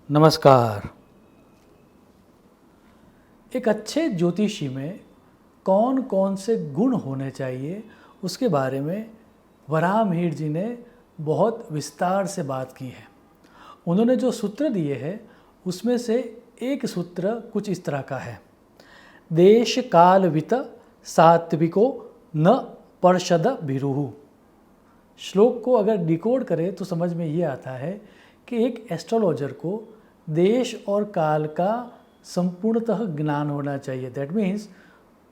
नमस्कार। एक अच्छे ज्योतिषी में कौन कौन से गुण होने चाहिए उसके बारे में वराहमिहिर जी ने बहुत विस्तार से बात की है। उन्होंने जो सूत्र दिए हैं उसमें से एक सूत्र कुछ इस तरह का है। देश काल वित सात्विको न पर्षद भिरुहु। श्लोक को अगर डिकोड करें तो समझ में ये आता है कि एक एस्ट्रोलॉजर को देश और काल का संपूर्णतः ज्ञान होना चाहिए। दैट मीन्स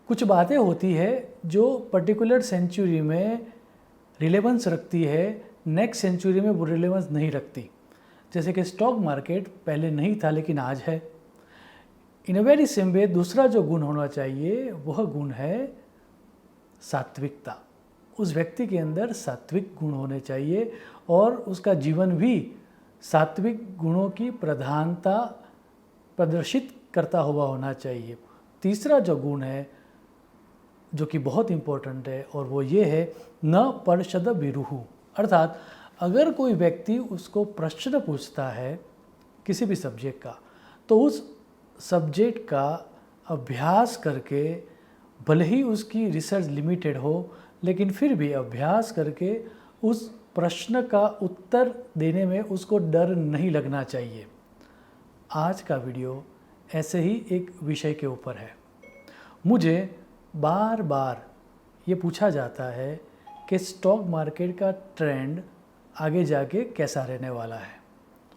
कुछ बातें होती है जो पर्टिकुलर सेंचुरी में रिलेवेंस रखती है, नेक्स्ट सेंचुरी में वो रिलेवेंस नहीं रखती। जैसे कि स्टॉक मार्केट पहले नहीं था लेकिन आज है। इन अ वेरी सेम वे दूसरा जो गुण होना चाहिए वह गुण है सात्विकता। उस व्यक्ति के अंदर सात्विक गुण होने चाहिए और उसका जीवन भी सात्विक गुणों की प्रधानता प्रदर्शित करता हुआ होना चाहिए। तीसरा जो गुण है जो कि बहुत इम्पोर्टेंट है और वो ये है न पर्षद भिरुहु। अर्थात अगर कोई व्यक्ति उसको प्रश्न पूछता है किसी भी सब्जेक्ट का तो उस सब्जेक्ट का अभ्यास करके, भले ही उसकी रिसर्च लिमिटेड हो लेकिन फिर भी अभ्यास करके उस प्रश्न का उत्तर देने में उसको डर नहीं लगना चाहिए। आज का वीडियो ऐसे ही एक विषय के ऊपर है। मुझे बार बार ये पूछा जाता है कि स्टॉक मार्केट का ट्रेंड आगे जाके कैसा रहने वाला है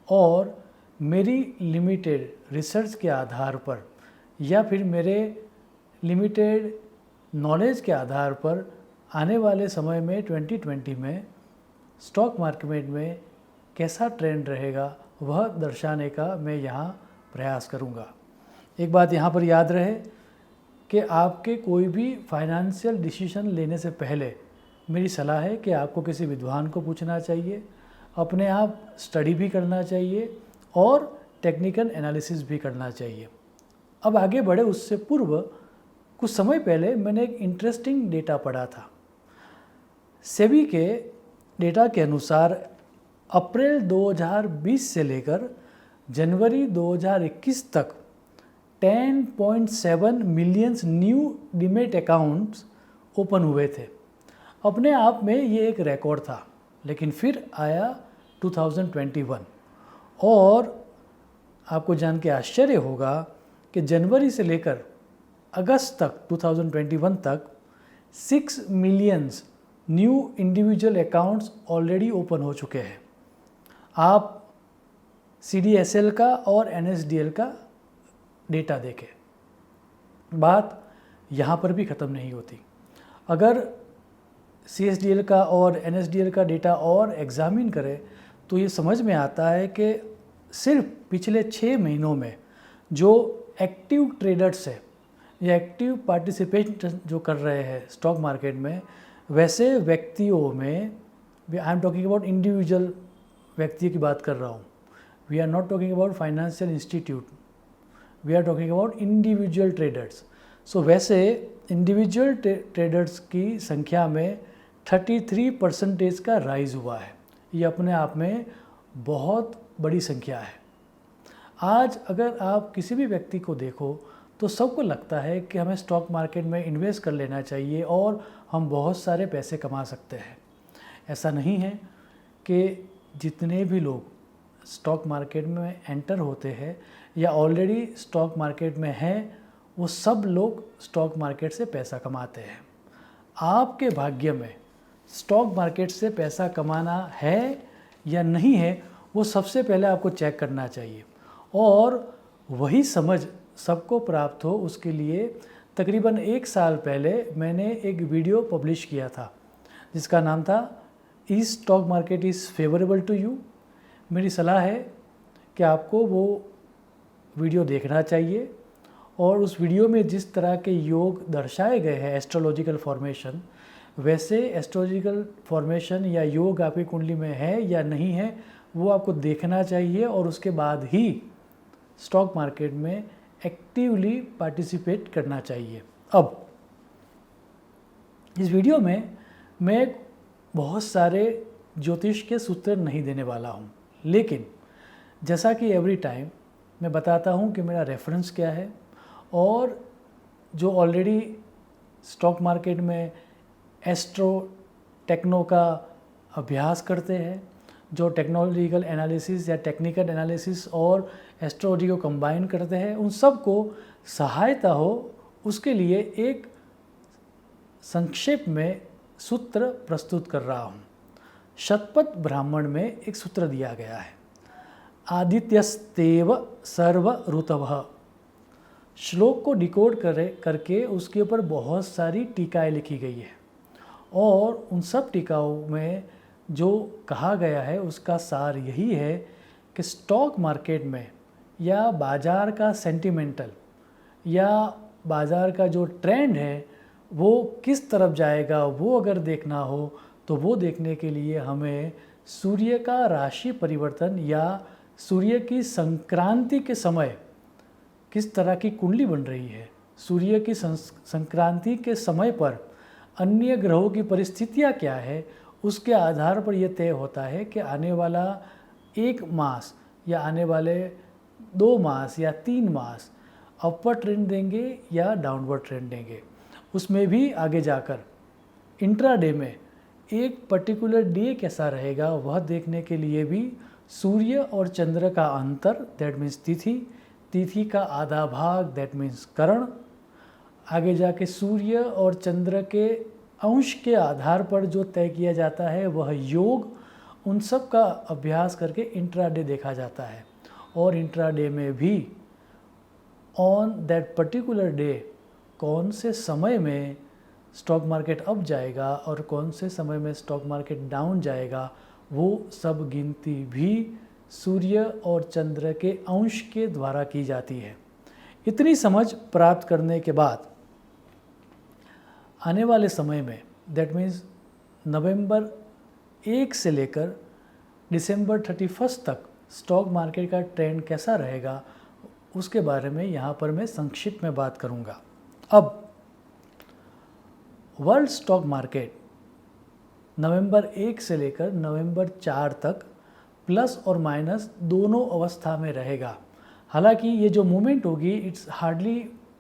और मेरी लिमिटेड रिसर्च के आधार पर या फिर मेरे लिमिटेड नॉलेज के आधार पर आने वाले समय में 2020 में स्टॉक मार्केट में कैसा ट्रेंड रहेगा वह दर्शाने का मैं यहाँ प्रयास करूँगा। एक बात यहाँ पर याद रहे कि आपके कोई भी फाइनेंशियल डिसीजन लेने से पहले मेरी सलाह है कि आपको किसी विद्वान को पूछना चाहिए, अपने आप स्टडी भी करना चाहिए और टेक्निकल एनालिसिस भी करना चाहिए। अब आगे बढ़े उससे पूर्व कुछ समय पहले मैंने एक इंटरेस्टिंग डेटा पढ़ा था। सेबी के डेटा के अनुसार अप्रैल 2020 से लेकर जनवरी 2021 तक 10.7 millions new demat accounts open हुए थे। अपने आप में ये एक रिकॉर्ड था। लेकिन फिर आया 2021 और आपको जान के आश्चर्य होगा कि जनवरी से लेकर अगस्त तक 2021 तक 6 millions new individual accounts already open हो चुके हैं। आप CDSL का और NSDL का डेटा देखें। बात यहाँ पर भी ख़त्म नहीं होती। अगर CSDL का और NSDL का डेटा और एग्ज़ामिन करें तो ये समझ में आता है कि सिर्फ पिछले 6 महीनों में जो एक्टिव ट्रेडर्स है या एक्टिव पार्टिसिपेंट जो कर रहे हैं स्टॉक मार्केट में, वैसे व्यक्तियों में, I am talking about individual व्यक्ति की बात कर रहा हूँ, we are not talking about financial institute, we are talking about individual traders. So वैसे इंडिविजुअल ट्रेडर्स की संख्या में 33% का राइज हुआ है। ये अपने आप में बहुत बड़ी संख्या है। आज अगर आप किसी भी व्यक्ति को देखो तो सबको लगता है कि हमें स्टॉक मार्केट में इन्वेस्ट कर लेना चाहिए और हम बहुत सारे पैसे कमा सकते हैं। ऐसा नहीं है कि जितने भी लोग स्टॉक मार्केट में एंटर होते हैं या ऑलरेडी स्टॉक मार्केट में हैं वो सब लोग स्टॉक मार्केट से पैसा कमाते हैं। आपके भाग्य में स्टॉक मार्केट से पैसा कमाना है या नहीं है वो सबसे पहले आपको चेक करना चाहिए और वही समझ सबको प्राप्त हो उसके लिए तकरीबन 1 साल पहले मैंने एक वीडियो पब्लिश किया था जिसका नाम था is stock market is favourable to you. मेरी सलाह है कि आपको वो वीडियो देखना चाहिए और उस वीडियो में जिस तरह के योग दर्शाए गए हैं एस्ट्रोलॉजिकल फॉर्मेशन, वैसे एस्ट्रोलॉजिकल फॉर्मेशन या योग आपकी कुंडली में है या नहीं है वो आपको देखना चाहिए और उसके बाद ही स्टॉक मार्केट में एक्टिवली पार्टिसिपेट करना चाहिए। अब इस वीडियो में मैं बहुत सारे ज्योतिष के सूत्र नहीं देने वाला हूँ, लेकिन जैसा कि एवरी टाइम मैं बताता हूँ कि मेरा रेफरेंस क्या है, और जो ऑलरेडी स्टॉक मार्केट में एस्ट्रो टेक्नो का अभ्यास करते हैं, जो टेक्नोलॉजिकल एनालिसिस या टेक्निकल एनालिसिस और एस्ट्रोलॉजी को कंबाइन करते हैं, उन सब को सहायता हो उसके लिए एक संक्षेप में सूत्र प्रस्तुत कर रहा हूँ। शतपथ ब्राह्मण में एक सूत्र दिया गया है, आदित्यस्तेव सर्व ऋतवः। श्लोक को डिकोड करके उसके ऊपर बहुत सारी टीकाएँ लिखी गई है, और उन सब टीकाओं में जो कहा गया है उसका सार यही है कि स्टॉक मार्केट में या बाज़ार का सेंटिमेंटल या बाज़ार का जो ट्रेंड है वो किस तरफ जाएगा, वो अगर देखना हो तो वो देखने के लिए हमें सूर्य का राशि परिवर्तन या सूर्य की संक्रांति के समय किस तरह की कुंडली बन रही है, सूर्य की संक्रांति के समय पर अन्य ग्रहों की परिस्थितियाँ क्या है, उसके आधार पर यह तय होता है कि आने वाला 1 मास या आने वाले 2 मास या 3 मास अपवर्ड ट्रेंड देंगे या डाउनवर्ड ट्रेंड देंगे। उसमें भी आगे जाकर इंट्राडे में एक पर्टिकुलर डे कैसा रहेगा वह देखने के लिए भी सूर्य और चंद्र का अंतर, दैट मीन्स तिथि का आधा भाग, दैट मीन्स करण, आगे जाके सूर्य और चंद्र के अंश के आधार पर जो तय किया जाता है वह योग, उन सब का अभ्यास करके इंट्राडे देखा जाता है। और इंट्राडे में भी ऑन दैट पर्टिकुलर डे कौन से समय में स्टॉक मार्केट अप जाएगा और कौन से समय में स्टॉक मार्केट डाउन जाएगा, वो सब गिनती भी सूर्य और चंद्र के अंश के द्वारा की जाती है। इतनी समझ प्राप्त करने के बाद आने वाले समय में, दैट मीन्स नवंबर 1 से लेकर दिसंबर 31 तक स्टॉक मार्केट का ट्रेंड कैसा रहेगा उसके बारे में यहाँ पर मैं संक्षिप्त में बात करूँगा। अब वर्ल्ड स्टॉक मार्केट नवंबर 1 से लेकर नवंबर 4 तक प्लस और माइनस दोनों अवस्था में रहेगा। हालांकि ये जो मूवमेंट होगी इट्स हार्डली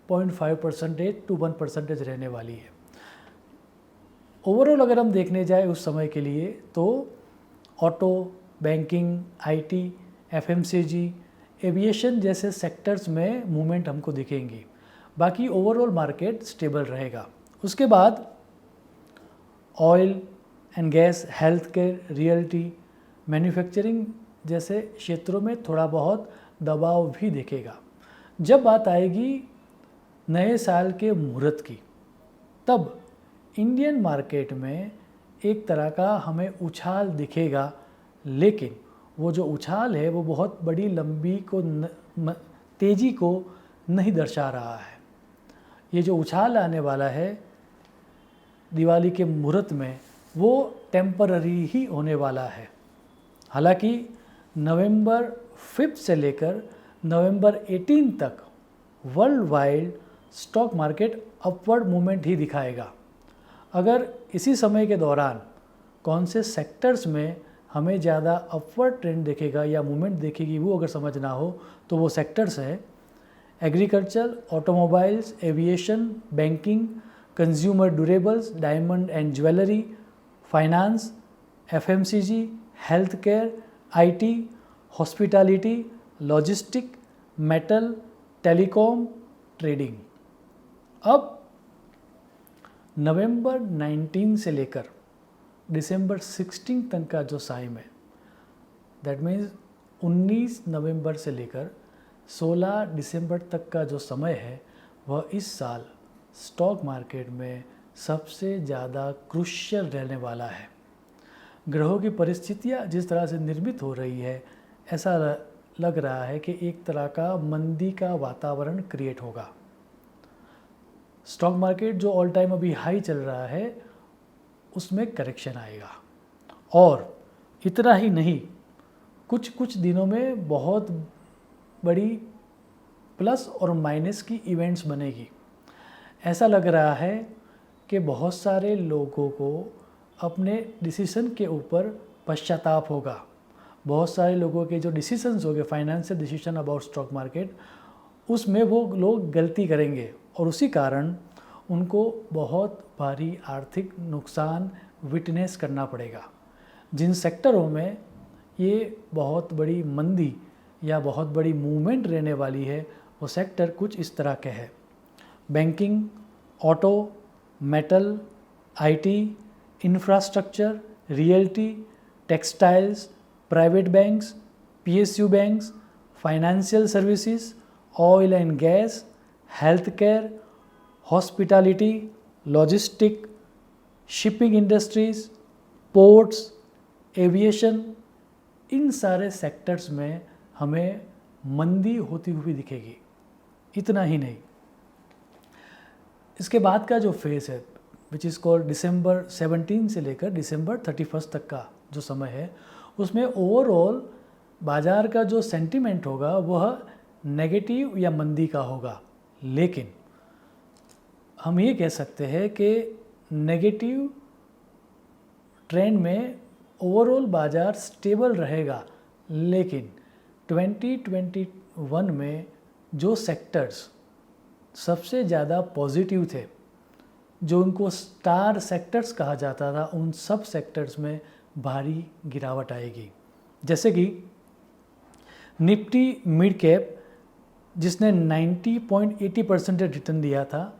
0.5% to 1% रहने वाली है। ओवरऑल अगर हम देखने जाए उस समय के लिए तो auto, banking, IT, FMCG, aviation जैसे सेक्टर्स में मूवमेंट हमको दिखेंगी। बाकी ओवरऑल मार्केट स्टेबल रहेगा। उसके बाद oil and gas, health care, realty, manufacturing जैसे क्षेत्रों में थोड़ा बहुत दबाव भी दिखेगा। जब बात आएगी नए साल के मुहूर्त की, तब इंडियन मार्केट में एक तरह का हमें उछाल दिखेगा, लेकिन वो जो उछाल है वो बहुत बड़ी लंबी को तेज़ी को नहीं दर्शा रहा है। ये जो उछाल आने वाला है दिवाली के मुहूर्त में वो टेम्पररी ही होने वाला है। हालांकि नवंबर 5 से लेकर नवंबर 18 तक world wide stock market upward movement ही दिखाएगा। अगर इसी समय के दौरान कौन से सेक्टर्स में हमें ज़्यादा अपवर्ड ट्रेंड दिखेगा या मूवमेंट दिखेगी वो अगर समझना हो तो वो सेक्टर्स है agriculture, automobiles, aviation, banking, consumer durables, diamond and jewellery, finance, FMCG, health care, IT, hospitality, logistic, metal, telecom, trading. अब नवंबर 19 से लेकर दिसंबर 16 तक का जो टाइम है, दैट मीन्स 19 नवंबर से लेकर 16 दिसंबर तक का जो समय है वह इस साल स्टॉक मार्केट में सबसे ज़्यादा क्रूशियल रहने वाला है। ग्रहों की परिस्थितियाँ जिस तरह से निर्मित हो रही है, ऐसा लग रहा है कि एक तरह का मंदी का वातावरण क्रिएट होगा। स्टॉक मार्केट जो ऑल टाइम अभी हाई चल रहा है उसमें करेक्शन आएगा, और इतना ही नहीं, कुछ दिनों में बहुत बड़ी प्लस और माइनस की इवेंट्स बनेगी। ऐसा लग रहा है कि बहुत सारे लोगों को अपने डिसीजन के ऊपर पश्चाताप होगा। बहुत सारे लोगों के जो डिसीजंस हो गए financial decision about stock market, उसमें वो लोग गलती करेंगे और उसी कारण उनको बहुत भारी आर्थिक नुकसान विटनेस करना पड़ेगा। जिन सेक्टरों में ये बहुत बड़ी मंदी या बहुत बड़ी मूवमेंट रहने वाली है, वो सेक्टर कुछ इस तरह के हैं: banking, auto, metal, IT, infrastructure, realty, textiles, private banks, PSU banks, financial services, oil and gas, health care, hospitality, logistic, shipping industries, ports, aviation, इन सारे सेक्टर्स में हमें मंदी होती हुई दिखेगी। इतना ही नहीं, इसके बाद का जो फेज़ है विच इज़ कॉल्ड दिसंबर 17 से लेकर दिसंबर 31 तक का जो समय है, उसमें ओवरऑल बाज़ार का जो सेंटीमेंट होगा वह नेगेटिव या मंदी का होगा। लेकिन हम ये कह सकते हैं कि नेगेटिव ट्रेंड में ओवरऑल बाज़ार स्टेबल रहेगा, लेकिन 2021 में जो सेक्टर्स सबसे ज़्यादा पॉजिटिव थे, जो उनको स्टार सेक्टर्स कहा जाता था, उन सब सेक्टर्स में भारी गिरावट आएगी। जैसे कि निफ्टी मिड कैप जिसने 90.80% रिटर्न दिया था,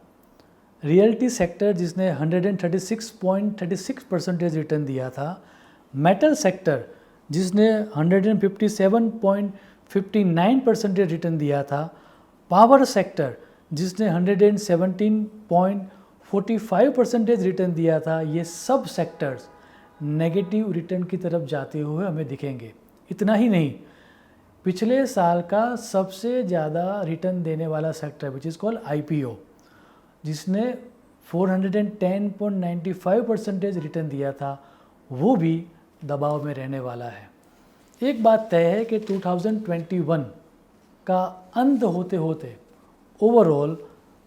रियल्टी सेक्टर जिसने 136.36% रिटर्न दिया था, मेटल सेक्टर जिसने 157.59% रिटर्न दिया था, पावर सेक्टर जिसने 117.45% रिटर्न दिया था, ये सब सेक्टर्स नेगेटिव रिटर्न की तरफ जाते हुए हमें दिखेंगे। इतना ही नहीं, पिछले साल का सबसे ज़्यादा रिटर्न देने वाला sector which is called IPO, जिसने 410.95% रिटर्न दिया था, वो भी दबाव में रहने वाला है। एक बात तय है कि 2021 का अंत होते होते ओवरऑल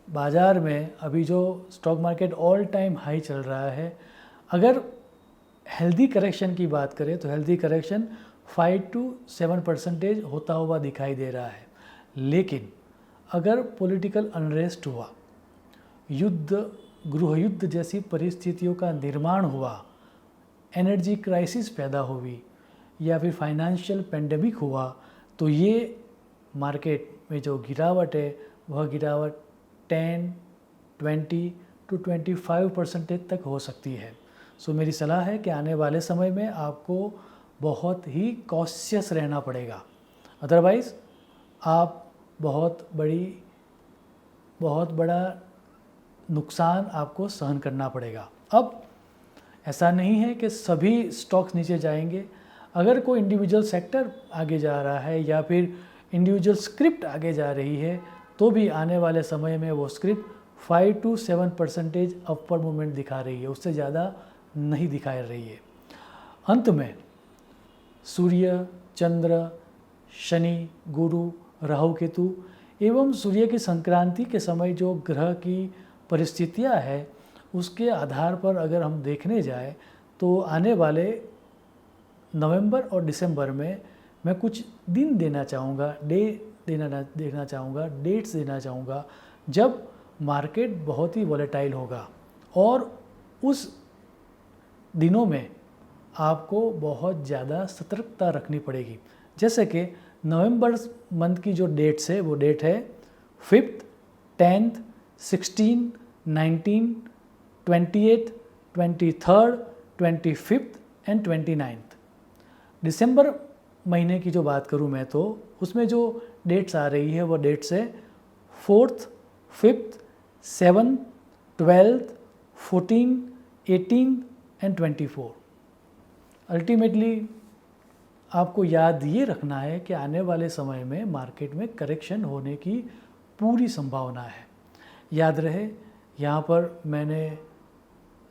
बाज़ार में अभी जो stock market all time high चल रहा है, अगर हेल्दी करेक्शन की बात करें तो हेल्दी करेक्शन 5 to 7% होता हुआ दिखाई दे रहा है। लेकिन अगर पॉलिटिकल अनरेस्ट हुआ, युद्ध, गृह युद्ध जैसी परिस्थितियों का निर्माण हुआ, एनर्जी क्राइसिस पैदा हुई या फिर फाइनेंशियल पेंडेमिक हुआ, तो ये मार्केट में जो गिरावट है वह गिरावट 10, 20 to 25% तक हो सकती है। सो मेरी सलाह है कि आने वाले समय में आपको बहुत ही कॉशियस रहना पड़ेगा, अदरवाइज़ आप बहुत बड़ा नुकसान आपको सहन करना पड़ेगा। अब ऐसा नहीं है कि सभी स्टॉक्स नीचे जाएंगे। अगर कोई इंडिविजुअल सेक्टर आगे जा रहा है या फिर इंडिविजुअल स्क्रिप्ट आगे जा रही है, तो भी आने वाले समय में वो स्क्रिप्ट 5 to 7% अपवर्ड मूवमेंट दिखा रही है, उससे ज़्यादा नहीं दिखा रही है। अंत में सूर्य, चंद्र, शनि, गुरु, राहु, केतु एवं सूर्य की संक्रांति के समय जो ग्रह की परिस्थितियां है, उसके आधार पर अगर हम देखने जाए तो आने वाले नवंबर और दिसंबर में मैं कुछ दिन देना चाहूँगा, देखना चाहूँगा, डेट्स देना चाहूँगा जब मार्केट बहुत ही वॉलेटाइल होगा, और उस दिनों में आपको बहुत ज़्यादा सतर्कता रखनी पड़ेगी। जैसे कि नवंबर मंथ की जो डेट्स है वो डेट है 5th, 10th, 16, 19, 28, 23rd, 25th and 29th। दिसंबर महीने की जो बात करूं मैं, तो उसमें जो डेट्स आ रही है वो डेट्स है 4th, 5th, 7th, 12th, 14, 18 and 24। Ultimately आपको याद ये रखना है कि आने वाले समय में मार्केट में करेक्शन होने की पूरी संभावना है। याद रहे, यहाँ पर मैंने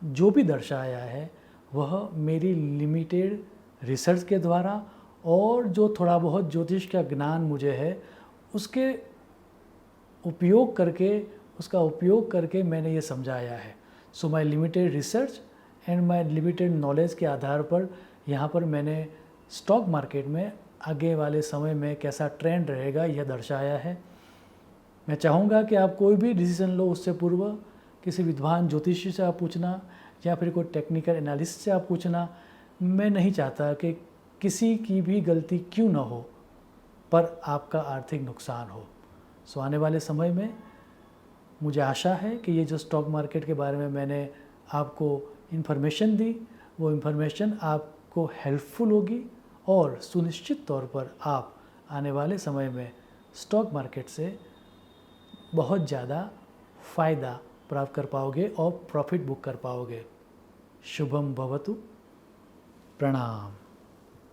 जो भी दर्शाया है वह मेरी लिमिटेड रिसर्च के द्वारा और जो थोड़ा बहुत ज्योतिष का ज्ञान मुझे है उसका उपयोग करके मैंने ये समझाया है। So my limited research and my limited knowledge के आधार पर यहाँ पर मैंने स्टॉक मार्केट में आगे वाले समय में कैसा ट्रेंड रहेगा यह दर्शाया है। मैं चाहूँगा कि आप कोई भी डिसीजन लो उससे पूर्व किसी विद्वान ज्योतिषी से आप पूछना या फिर कोई टेक्निकल एनालिस्ट से आप पूछना। मैं नहीं चाहता कि किसी की भी गलती क्यों ना हो पर आपका आर्थिक नुकसान हो। सो आने वाले समय में मुझे आशा है कि ये जो स्टॉक मार्केट के बारे में मैंने आपको इन्फॉर्मेशन दी वो इन्फॉर्मेशन आपको हेल्पफुल होगी और सुनिश्चित तौर पर आप आने वाले समय में स्टॉक मार्केट से बहुत ज़्यादा फ़ायदा प्राप्त कर पाओगे और प्रॉफिट बुक कर पाओगे। शुभम भवतु। प्रणाम।